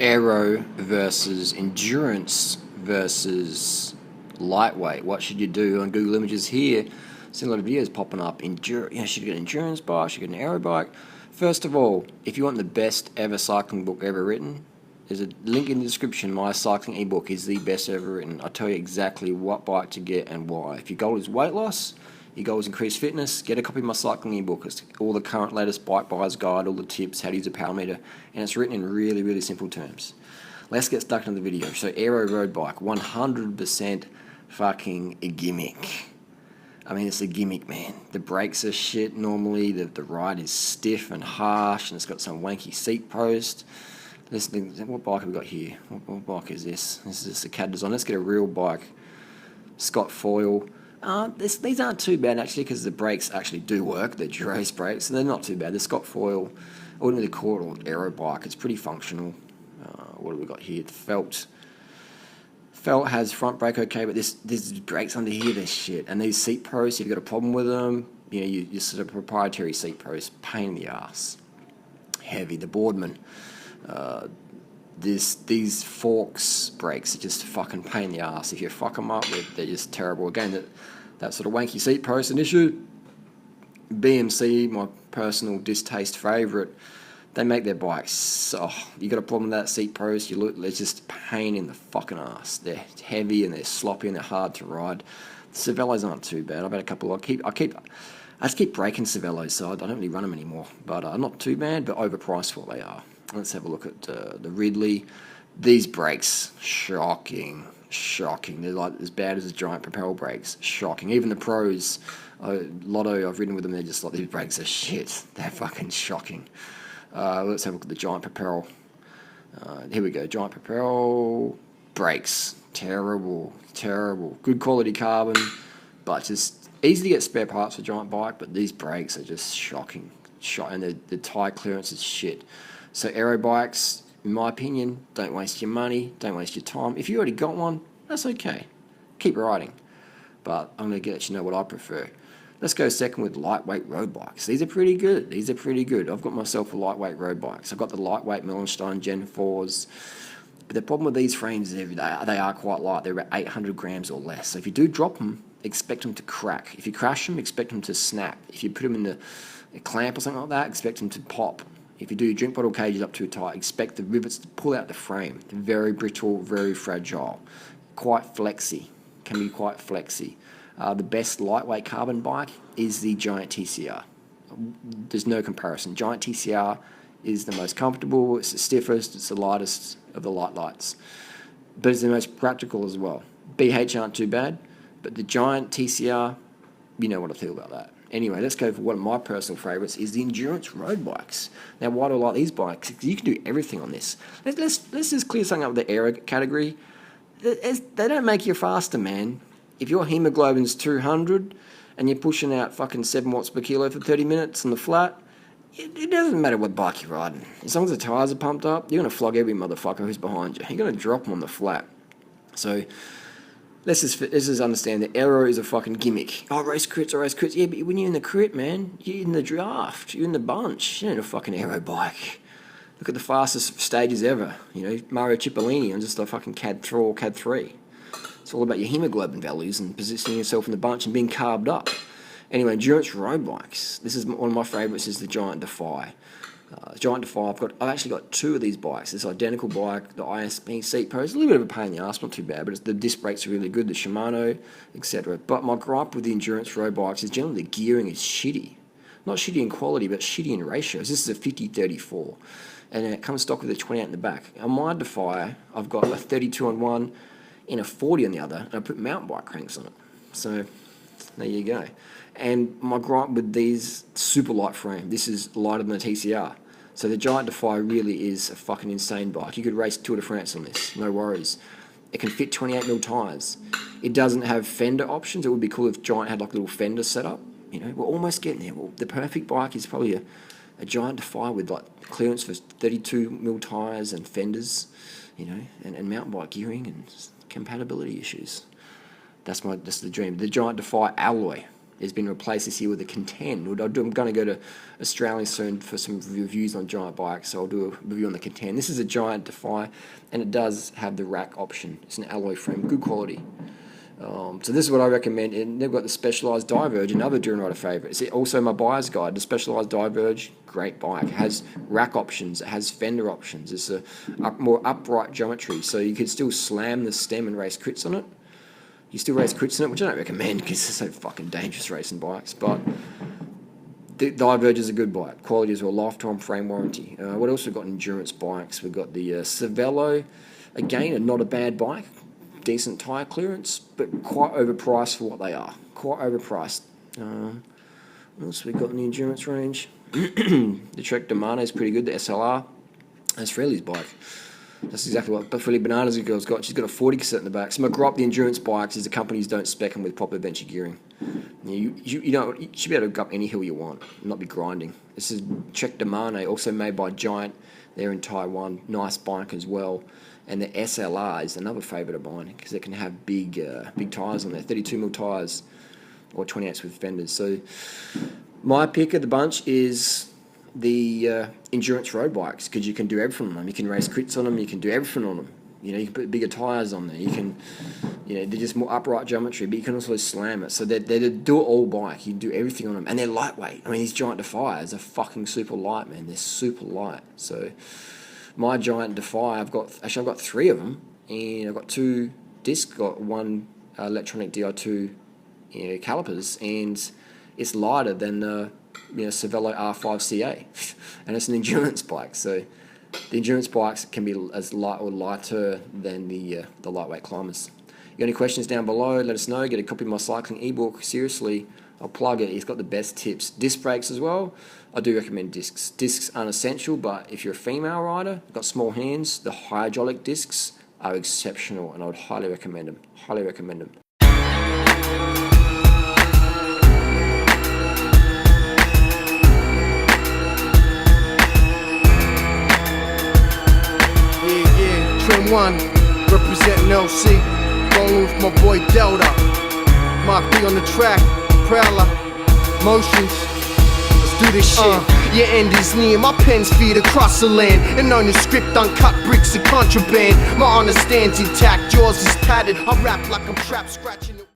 Aero versus endurance versus lightweight. What should you do on Google Images here? Seen a lot of videos popping up. Should you get an endurance bike? Should you get an aero bike? First of all, if you want the best ever cycling book ever written, there's a link in the description. My cycling ebook is the best ever written. I tell you exactly what bike to get and why. If your goal is weight loss, your goal is increased fitness, get a copy of my cycling ebook. It's all the current latest bike buyer's guide, all the tips, how to use a power meter, and it's written in really, really simple terms. Let's get stuck into the video. So Aero road bike, 100% fucking a gimmick. I mean, it's a gimmick, man. The brakes are shit normally, the ride is stiff and harsh, and it's got some wanky seat post. What bike have we got here? What bike is this? This is just a CAD design. Let's get a real bike. Scott foil. These aren't too bad actually, because the brakes actually do work. They're Durace brakes, and they're not too bad. The Scott foil, I wouldn't really call it an aero bike. It's pretty functional. What have we got here? The felt has front brake okay, but this brakes under here, they're shit. And these seat posts, if you've got a problem with them, you sort of proprietary seat posts, pain in the ass. Heavy. The Boardman. These forks brakes are just fucking pain in the ass. If you fuck them up, they're just terrible. Again, that sort of wanky seat post an issue. BMC, my personal distaste favourite, they make their bikes. You got a problem with that seat post? It's just pain in the fucking ass. They're heavy and they're sloppy and they're hard to ride. The Cervelos aren't too bad. I've had a couple. I just keep breaking Cervelos, so I don't really run them anymore. But not too bad, but overpriced for what they are. Let's have a look at the Ridley. These brakes, shocking. They're like as bad as the Giant Propel brakes. Shocking. Even the pros, Lotto, I've ridden with them. They're just like, these brakes are shit. They're fucking shocking. Let's have a look at the Giant Propel. Here we go. Giant Propel brakes. Terrible. Good quality carbon, but just easy to get spare parts for Giant bike. But these brakes are just shocking. And the tyre clearance is shit. So aero bikes, in my opinion, don't waste your money, don't waste your time. If you already got one, that's okay. Keep riding. But I'm going to let you know what I prefer. Let's go second with lightweight road bikes. These are pretty good. I've got myself a lightweight road bikes. I've got the lightweight Millenstein Gen 4s. But the problem with these frames is they are quite light. They're about 800 grams or less. So if you do drop them, expect them to crack. If you crash them, expect them to snap. If you put them in a clamp or something like that, expect them to pop. If you do your drink bottle cages up too tight, expect the rivets to pull out the frame. They're very brittle, very fragile. Can be quite flexy. The best lightweight carbon bike is the Giant TCR. There's no comparison. Giant TCR is the most comfortable, it's the stiffest, it's the lightest of the lights. But it's the most practical as well. BH aren't too bad, but the Giant TCR, you know what I feel about that. Anyway, let's go for one of my personal favourites is the endurance road bikes. Now, why do I like these bikes? Because you can do everything on this. Let's just clear something up with the aero category. They don't make you faster, man. If your hemoglobin's 200 and you're pushing out fucking 7 watts per kilo for 30 minutes on the flat, it doesn't matter what bike you're riding. As long as the tyres are pumped up, you're going to flog every motherfucker who's behind you. You're going to drop them on the flat. So let's just understand that Aero is a fucking gimmick. Race crits. Yeah, but when you're in the crit, man, you're in the draft. You're in the bunch. You're in a fucking Aero bike. Look at the fastest stages ever. Mario Cipollini on just a fucking CAD 4 or CAD 3. It's all about your hemoglobin values and positioning yourself in the bunch and being carbed up. Anyway, endurance road bikes. This is one of my favourites. Is the Giant Defy. Giant Defy. I've actually got 2 of these bikes. This identical bike, the ISP seat post, a little bit of a pain in the ass, not too bad, but the disc brakes are really good. The Shimano, etc. But my gripe with the endurance road bikes is generally the gearing is shitty. Not shitty in quality, but shitty in ratios. This is a 50-34, and it comes stock with a 28 in the back. On my Defy, I've got a 32 on one, and a 40 on the other, and I put mountain bike cranks on it. So there you go. And my gripe with these super light frame, this is lighter than the TCR. So the Giant Defy really is a fucking insane bike. You could race Tour de France on this, no worries. It can fit 28mm tyres. It doesn't have fender options. It would be cool if Giant had like a little fender setup. We're almost getting there. Well, the perfect bike is probably a Giant Defy with like clearance for 32mm tyres and fenders, and mountain bike gearing and compatibility issues. That's the dream. The Giant Defy alloy. has been replaced this year with a Contend. I'm going to go to Australia soon for some reviews on giant bikes, so I'll do a review on the Contend. This is a giant Defy, and it does have the rack option. It's an alloy frame, good quality. So this is what I recommend. And they've got the Specialized Diverge, another Duran Rider favourite. It's also my buyer's guide. The Specialized Diverge, great bike. It has rack options. It has fender options. It's a more upright geometry, so you could still slam the stem and race crits on it. You still race crits on it, which I don't recommend because they're so fucking dangerous racing bikes. But the Diverge is a good bike. Quality as well, lifetime frame warranty. What else we've got? Endurance bikes. We've got the Cervelo. Again, not a bad bike. Decent tyre clearance, but quite overpriced for what they are. Quite overpriced. What else have we got in the endurance range? The Trek Domano is pretty good. The SLR. That's Freely's bike. That's exactly what Freely Banana's girl's got. She's got a 40 cassette in the back. So my gripe the endurance bikes is the companies don't spec them with proper venture gearing. You should be able to go up any hill you want and not be grinding. This is Trek Domano, also made by Giant. They're in Taiwan. Nice bike as well. And the SLR is another favourite of mine because it can have big tyres on there, 32mm tyres or 28s with fenders. So my pick of the bunch is the endurance road bikes because you can do everything on them. You can race crits on them. You can do everything on them. You can put bigger tyres on there. You can, they're just more upright geometry, but you can also slam it. So they're a do-it-all bike. You can do everything on them, and they're lightweight. I mean, these Giant Defiers are fucking super light, man. They're super light. So my Giant Defy, I've got 3 of them, and I've got 2 discs, got 1 electronic Di2 calipers, and it's lighter than the Cervelo R5CA, and it's an endurance bike. So the endurance bikes can be as light or lighter than the lightweight climbers. You got any questions down below? Let us know. Get a copy of my cycling ebook. Seriously, I'll plug it. It's got the best tips. Disc brakes as well. I do recommend discs. Discs aren't essential, but if you're a female rider, got small hands, the hydraulic discs are exceptional, and I would highly recommend them. Highly recommend them. Yeah, Trim 1, representing LC, rolling with my boy Delta. Mark B on the track, Prowler, Motions. Do this shit. Your end is near, my pen's feed across the land. And on the script, uncut bricks of contraband. My understand's intact, yours is tattered. I rap like I'm trapped, scratching it.